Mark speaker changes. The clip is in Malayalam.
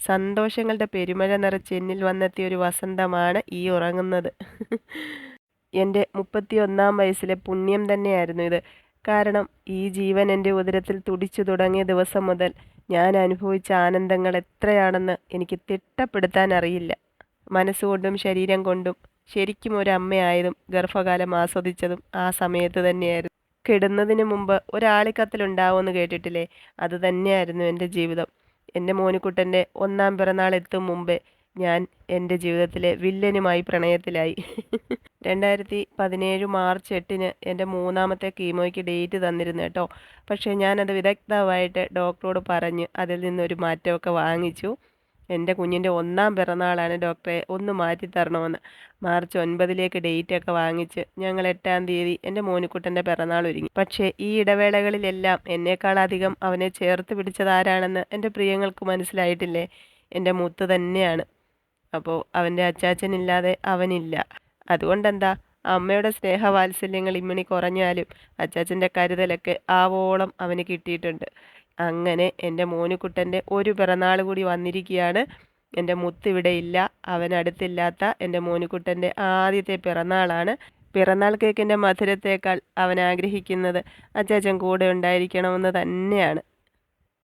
Speaker 1: സന്തോഷങ്ങളുടെ പെരുമഴ നിറച്ച് എന്നിൽ വന്നെത്തിയ ഒരു വസന്തമാണ് ഈ ഉറങ്ങുന്നത്. എൻ്റെ 31-ാം വയസ്സിലെ പുണ്യം തന്നെയായിരുന്നു ഇത്. കാരണം ഈ ജീവൻ എൻ്റെ ഉദരത്തിൽ തുടിച്ചു തുടങ്ങിയ ദിവസം മുതൽ ഞാൻ അനുഭവിച്ച ആനന്ദങ്ങൾ എത്രയാണെന്ന് എനിക്ക് തിട്ടപ്പെടുത്താൻ അറിയില്ല. മനസ്സുകൊണ്ടും ശരീരം കൊണ്ടും ശരിക്കും ഒരു അമ്മയായതും ഗർഭകാലം ആസ്വദിച്ചതും ആ സമയത്ത് തന്നെയായിരുന്നു. കിടുന്നതിന് മുമ്പ് ഒരാളിക്കത്തിലുണ്ടാവുമെന്ന് കേട്ടിട്ടില്ലേ? അത് തന്നെയായിരുന്നു എൻ്റെ ജീവിതം. എൻ്റെ മോനുക്കുട്ടൻ്റെ 1-ാം പിറന്നാൾ എത്തും മുമ്പേ ഞാൻ എൻ്റെ ജീവിതത്തിലെ വില്ലനുമായി പ്രണയത്തിലായി. 2017 മാർച്ച് 8-ന് എൻ്റെ 3-ാമത്തെ കീമോയ്ക്ക് ഡേറ്റ് തന്നിരുന്നു കേട്ടോ. പക്ഷേ ഞാനത് വിദഗ്ധമായിട്ട് ഡോക്ടറോട് പറഞ്ഞ് അതിൽ നിന്നൊരു മാറ്റമൊക്കെ വാങ്ങിച്ചു. എൻ്റെ കുഞ്ഞിൻ്റെ 1-ാം പിറന്നാളാണ്, ഡോക്ടറെ ഒന്ന് മാറ്റി തരണമെന്ന്. മാർച്ച് 9-ലേക്ക് ഡേറ്റൊക്കെ വാങ്ങിച്ച് ഞങ്ങൾ 8-ാം തീയതി എൻ്റെ മോനുക്കുട്ടൻ്റെ പിറന്നാൾ ഒരുങ്ങി. പക്ഷേ ഈ ഇടവേളകളിലെല്ലാം എന്നേക്കാളധികം അവനെ ചേർത്ത് പിടിച്ചതാരാണെന്ന് എൻ്റെ പ്രിയങ്ങൾക്ക് മനസ്സിലായിട്ടില്ലേ? എൻ്റെ മുത്ത് തന്നെയാണ്. അപ്പോൾ അവൻ്റെ അച്ചാച്ചനില്ലാതെ അവനില്ല. അതുകൊണ്ടെന്താ, അമ്മയുടെ സ്നേഹവാത്സല്യങ്ങൾ ഇമ്മിണി കുറഞ്ഞാലും അച്ചാച്ചൻ്റെ കരുതലൊക്കെ ആവോളം അവന് കിട്ടിയിട്ടുണ്ട്. അങ്ങനെ എൻ്റെ മോനുക്കുട്ടൻ്റെ ഒരു പിറന്നാൾ കൂടി വന്നിരിക്കുകയാണ്. എൻ്റെ മുത്തിവിടെ ഇല്ല. അവനടുത്തില്ലാത്ത എൻ്റെ മോനുക്കുട്ടൻ്റെ ആദ്യത്തെ പിറന്നാളാണ്. പിറന്നാൾ കേക്കിൻ്റെ മധുരത്തേക്കാൾ അവൻ ആഗ്രഹിക്കുന്നത് അച്ചാച്ചൻ കൂടെ ഉണ്ടായിരിക്കണമെന്ന് തന്നെയാണ്.